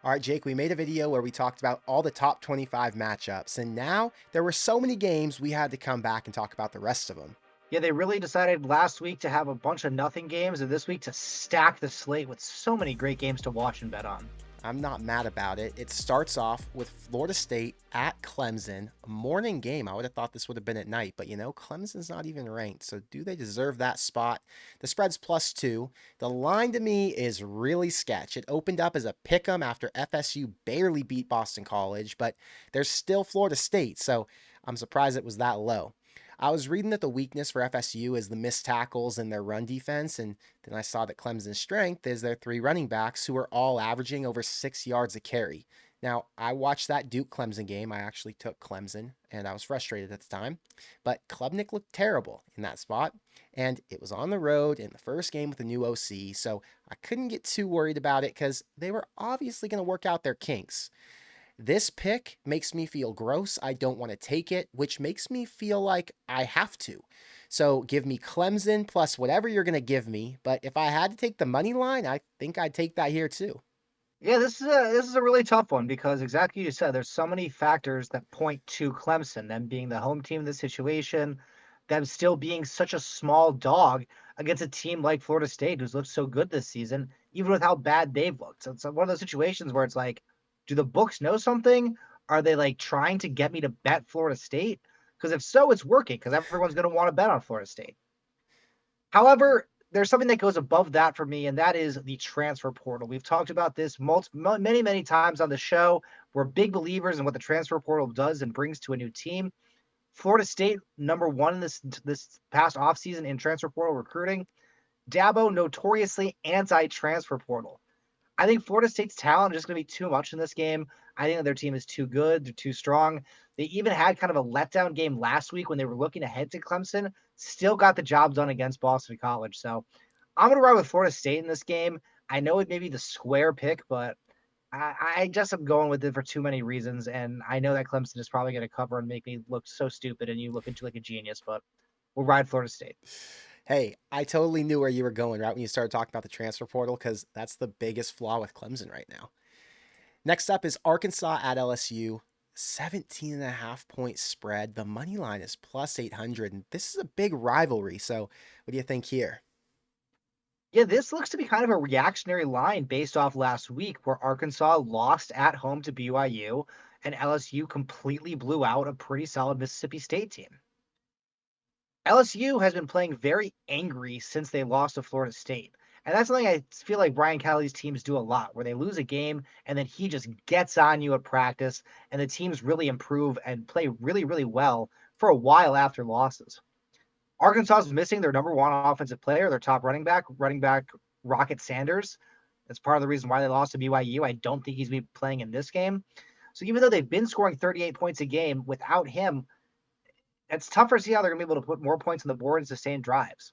All right, Jake, we made a video where we talked about all the top 25 matchups, and now there were so many games we had to come back and talk about the rest of them. Yeah, they really decided last week to have a bunch of nothing games and this week to stack the slate with so many great games to watch and bet on. I'm not mad about it. It starts off with Florida State at Clemson, a morning game. I would have thought this would have been at night, but Clemson's not even ranked, so do they deserve that spot? The spread's +2. The line to me is really sketch. It opened up as a pick 'em after FSU barely beat Boston College, but there's still Florida State, so I'm surprised it was that low. I was reading that the weakness for FSU is the missed tackles and their run defense, and then I saw that Clemson's strength is their three running backs who are all averaging over 6 yards a carry. Now, I watched that Duke Clemson game. I actually took Clemson, and I was frustrated at the time. But Klubnik looked terrible in that spot, and it was on the road in the first game with the new OC, so I couldn't get too worried about it because they were obviously going to work out their kinks. This pick makes me feel gross. I don't want to take it, which makes me feel like I have to. So give me Clemson plus whatever you're going to give me. But if I had to take the money line, I think I'd take that here too. Yeah, this is a really tough one because exactly you said, there's so many factors that point to Clemson, them being the home team in this situation, them still being such a small dog against a team like Florida State who's looked so good this season, even with how bad they've looked. So it's one of those situations where it's like, do the books know something? Are they like trying to get me to bet Florida State? Because if so, it's working because everyone's going to want to bet on Florida State. However, there's something that goes above that for me, and that is the transfer portal. We've talked about this many, many times on the show. We're big believers in what the transfer portal does and brings to a new team. Florida State, number one in this past offseason in transfer portal recruiting. Dabo, notoriously anti-transfer portal. I think Florida State's talent is just going to be too much in this game. I think that their team is too good. They're too strong. They even had kind of a letdown game last week when they were looking ahead to Clemson. Still got the job done against Boston College. So I'm going to ride with Florida State in this game. I know it may be the square pick, but I just am going with it for too many reasons. And I know that Clemson is probably going to cover and make me look so stupid and you look into like a genius, but we'll ride Florida State. Hey, I totally knew where you were going right when you started talking about the transfer portal because that's the biggest flaw with Clemson right now. Next up is Arkansas at LSU. 17.5 point spread. The money line is +800, and this is a big rivalry. So, what do you think here? Yeah, this looks to be kind of a reactionary line based off last week where Arkansas lost at home to BYU and LSU completely blew out a pretty solid Mississippi State team. LSU has been playing very angry since they lost to Florida State. And that's something I feel like Brian Kelly's teams do a lot, where they lose a game and then he just gets on you at practice and the teams really improve and play really, really well for a while after losses. Arkansas is missing their number one offensive player, their top running back Rocket Sanders. That's part of the reason why they lost to BYU. I don't think he's be playing in this game. So even though they've been scoring 38 points a game without him, it's tougher to see how they're going to be able to put more points on the board and sustain drives.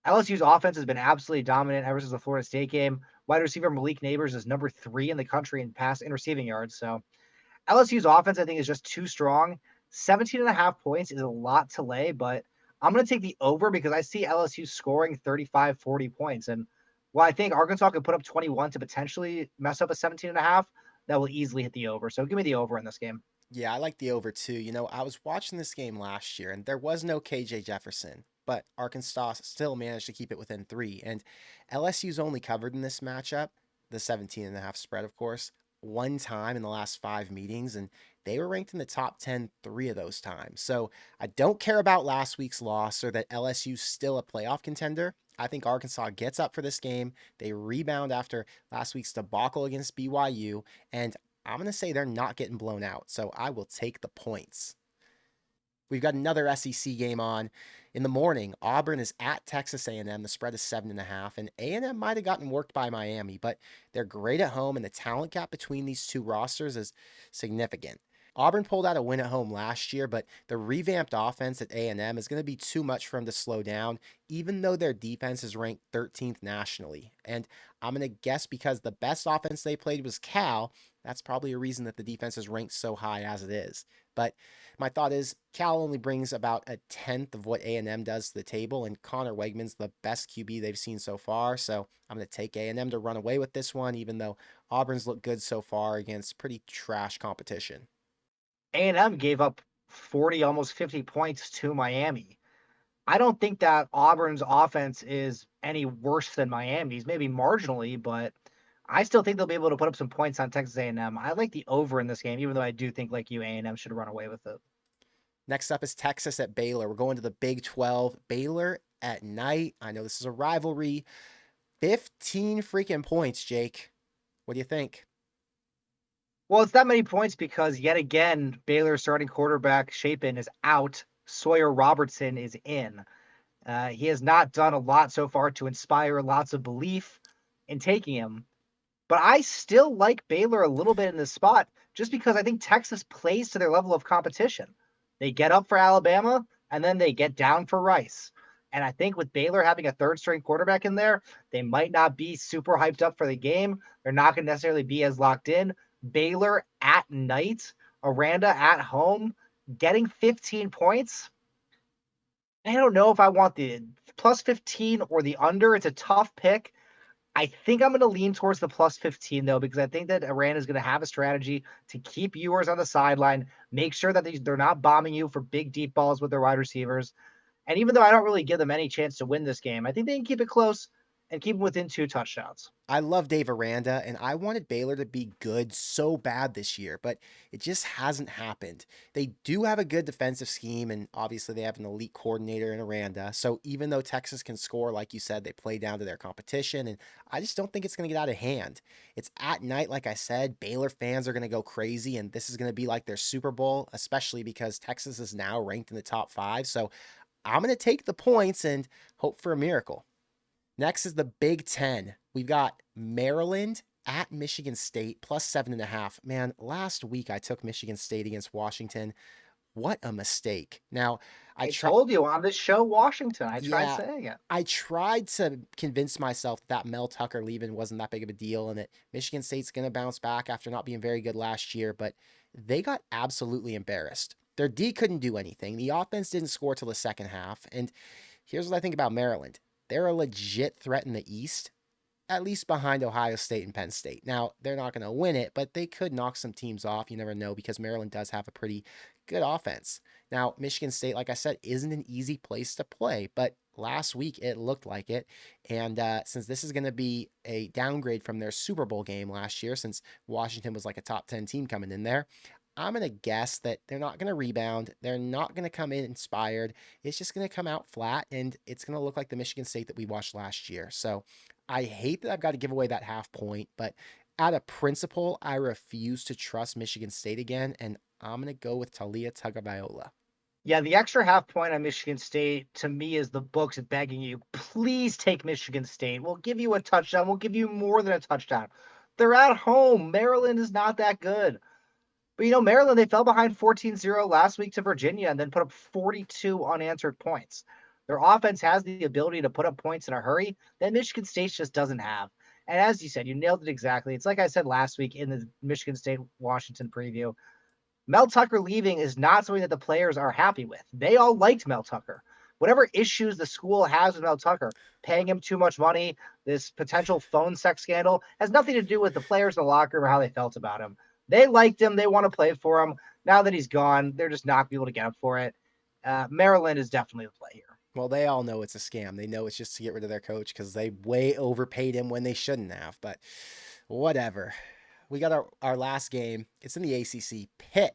LSU's offense has been absolutely dominant ever since the Florida State game. Wide receiver Malik Neighbors is number 3 in the country in pass and receiving yards. So LSU's offense, I think, is just too strong. 17.5 points is a lot to lay, but I'm going to take the over because I see LSU scoring 35, 40 points. And while I think Arkansas could put up 21 to potentially mess up a 17.5, that will easily hit the over. So give me the over in this game. Yeah, I like the over too. I was watching this game last year and there was no KJ Jefferson, but Arkansas still managed to keep it within 3. And LSU's only covered in this matchup, the 17.5 spread, of course, one time in the last 5 meetings, and they were ranked in the top 10 of those times. So I don't care about last week's loss or that LSU's still a playoff contender. I think Arkansas gets up for this game. They rebound after last week's debacle against BYU, and I'm going to say they're not getting blown out, so I will take the points. We've got another SEC game on in the morning. Auburn is at Texas A&M. The spread is 7.5, and A&M might have gotten worked by Miami, but they're great at home, and the talent gap between these two rosters is significant. Auburn pulled out a win at home last year, but the revamped offense at A&M is going to be too much for them to slow down, even though their defense is ranked 13th nationally. And I'm going to guess because the best offense they played was Cal, that's probably a reason that the defense is ranked so high as it is. But my thought is Cal only brings about a tenth of what A&M does to the table, and Connor Wegman's the best QB they've seen so far. So I'm going to take A&M to run away with this one, even though Auburn's looked good so far against pretty trash competition. A&M gave up 40, almost 50 points to Miami. I don't think that Auburn's offense is any worse than Miami's, maybe marginally, but I still think they'll be able to put up some points on Texas A&M. I like the over in this game, even though I do think, like you, A&M should run away with it. Next up is Texas at Baylor. We're going to the Big 12. Baylor at night. I know this is a rivalry. 15 freaking points, Jake. What do you think? Well, it's that many points because yet again, Baylor's starting quarterback Shapen is out. Sawyer Robertson is in. He has not done a lot so far to inspire lots of belief in taking him. But I still like Baylor a little bit in this spot just because I think Texas plays to their level of competition. They get up for Alabama and then they get down for Rice. And I think with Baylor having a third string quarterback in there, they might not be super hyped up for the game. They're not going to necessarily be as locked in. Baylor at night, Aranda at home, getting 15 points. I don't know if I want the plus 15 or the under. It's a tough pick. I think I'm going to lean towards the plus 15, though, because I think that Iran is going to have a strategy to keep viewers on the sideline, make sure that they're not bombing you for big, deep balls with their wide receivers. And even though I don't really give them any chance to win this game, I think they can keep it close and keep them within 2 touchdowns. I love Dave Aranda, and I wanted Baylor to be good so bad this year, but it just hasn't happened. They do have a good defensive scheme, and obviously they have an elite coordinator in Aranda. So even though Texas can score, like you said, they play down to their competition, and I just don't think it's going to get out of hand. It's at night, like I said. Baylor fans are going to go crazy, and this is going to be like their Super Bowl, especially because Texas is now ranked in the top 5. So I'm going to take the points and hope for a miracle. Next is the Big Ten. We've got Maryland at Michigan State plus 7.5. Man, last week I took Michigan State against Washington. What a mistake. Now, I I tried. told you on this show, Washington. I tried Yeah, saying it. I tried to convince myself that Mel Tucker leaving wasn't that big of a deal and that Michigan State's going to bounce back after not being very good last year, but they got absolutely embarrassed. Their D couldn't do anything. The offense didn't score till the second half. And here's what I think about Maryland. They're a legit threat in the East, at least behind Ohio State and Penn State. Now, they're not going to win it, but they could knock some teams off. You never know because Maryland does have a pretty good offense. Now, Michigan State, like I said, isn't an easy place to play, but last week it looked like it. And since this is going to be a downgrade from their Super Bowl game last year, since Washington was like a top 10 team coming in there, I'm going to guess that they're not going to rebound. They're not going to come in inspired. It's just going to come out flat, and it's going to look like the Michigan State that we watched last year. So I hate that I've got to give away that half point, but out of principle, I refuse to trust Michigan State again, and I'm going to go with Talia Tagovailoa. Yeah, the extra half point on Michigan State to me is the books begging you, please take Michigan State. We'll give you a touchdown. We'll give you more than a touchdown. They're at home. Maryland is not that good. But, Maryland, they fell behind 14-0 last week to Virginia and then put up 42 unanswered points. Their offense has the ability to put up points in a hurry that Michigan State just doesn't have. And as you said, you nailed it exactly. It's like I said last week in the Michigan State-Washington preview. Mel Tucker leaving is not something that the players are happy with. They all liked Mel Tucker. Whatever issues the school has with Mel Tucker, paying him too much money, this potential phone sex scandal, has nothing to do with the players in the locker room or how they felt about him. They liked him. They want to play for him. Now that he's gone, they're just not able to get up for it. Maryland is definitely the play here. Well, they all know it's a scam. They know it's just to get rid of their coach because they way overpaid him when they shouldn't have. But whatever. We got our last game. It's in the ACC. Pitt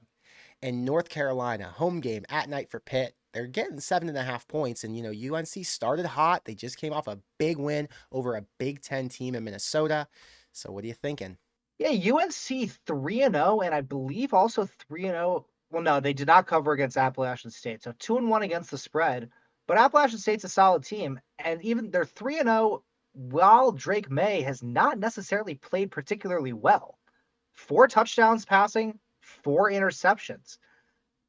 and North Carolina. Home game at night for Pitt. They're getting 7.5 points. And, UNC started hot. They just came off a big win over a Big Ten team in Minnesota. So what are you thinking? Yeah, UNC 3-0, and I believe also 3-0. Well, no, they did not cover against Appalachian State. So 2-1 against the spread. But Appalachian State's a solid team. And even they're 3-0 while Drake May has not necessarily played particularly well. 4 touchdowns passing, 4 interceptions.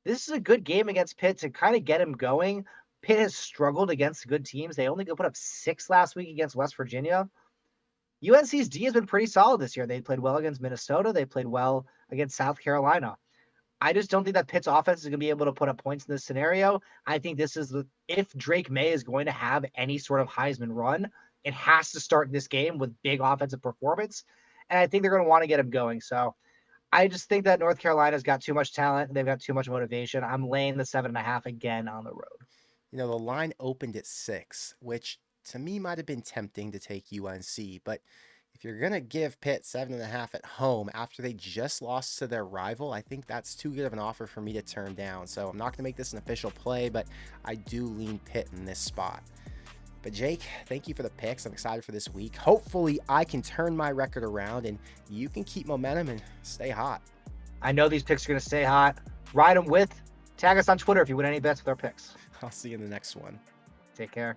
This is a good game against Pitt to kind of get him going. Pitt has struggled against good teams. They only put up 6 last week against West Virginia. UNC's D has been pretty solid this year. They played well against Minnesota. They played well against South Carolina. I just don't think that Pitt's offense is going to be able to put up points in this scenario. I think this is if Drake May is going to have any sort of Heisman run, it has to start this game with big offensive performance. And I think they're going to want to get him going. So I just think that North Carolina's got too much talent. They've got too much motivation. I'm laying the 7.5 again on the road. You know, the line opened at 6, which to me might have been tempting to take UNC, but if you're going to give Pitt 7.5 at home after they just lost to their rival, I think that's too good of an offer for me to turn down. So I'm not going to make this an official play, but I do lean Pitt in this spot. But Jake, thank you for the picks. I'm excited for this week. Hopefully I can turn my record around and you can keep momentum and stay hot. I know these picks are going to stay hot. Ride them with. Tag us on Twitter if you win any bets with our picks. I'll see you in the next one. Take care.